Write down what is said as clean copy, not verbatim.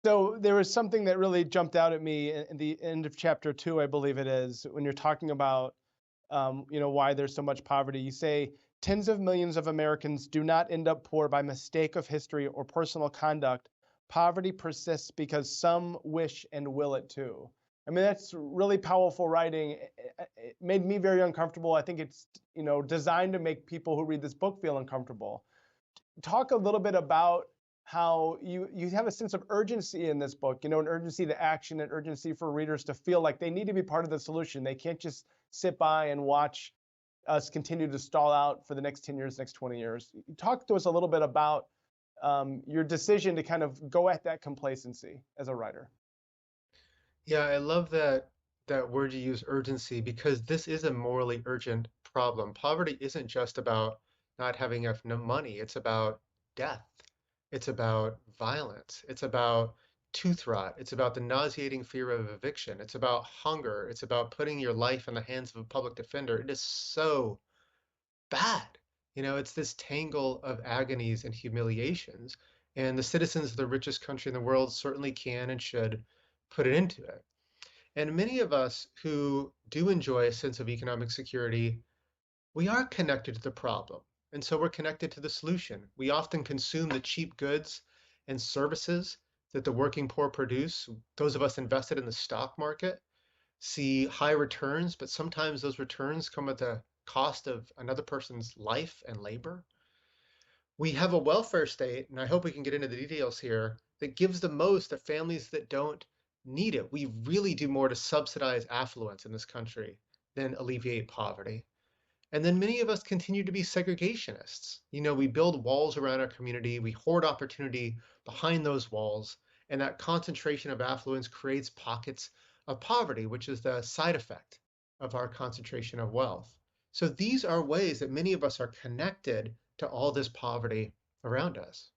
So there was something that really jumped out at me in the end of chapter 2, I believe it is, when you're talking about, why there's so much poverty. You say tens of millions of Americans do not end up poor by mistake of history or personal conduct. Poverty persists because some wish and will it too. I mean, that's really powerful writing. It made me very uncomfortable. I think it's, designed to make people who read this book feel uncomfortable. Talk a little bit about how you have a sense of urgency in this book, an urgency to action, an urgency for readers to feel like they need to be part of the solution. They can't just sit by and watch us continue to stall out for the next 10 years, next 20 years. Talk to us a little bit about your decision to kind of go at that complacency as a writer. Yeah, I love that word you use, urgency, because this is a morally urgent problem. Poverty isn't just about not having enough money. It's about death. It's about violence. It's about tooth rot. It's about the nauseating fear of eviction. It's about hunger. It's about putting your life in the hands of a public defender. It is so bad. It's this tangle of agonies and humiliations, and the citizens of the richest country in the world certainly can and should put it into it. And many of us who do enjoy a sense of economic security, we are connected to the problem. And so we're connected to the solution. We often consume the cheap goods and services that the working poor produce. Those of us invested in the stock market see high returns, but sometimes those returns come at the cost of another person's life and labor. We have a welfare state, and I hope we can get into the details here, that gives the most to families that don't need it. We really do more to subsidize affluence in this country than alleviate poverty. And then many of us continue to be segregationists. We build walls around our community, we hoard opportunity behind those walls, and that concentration of affluence creates pockets of poverty, which is the side effect of our concentration of wealth. So these are ways that many of us are connected to all this poverty around us.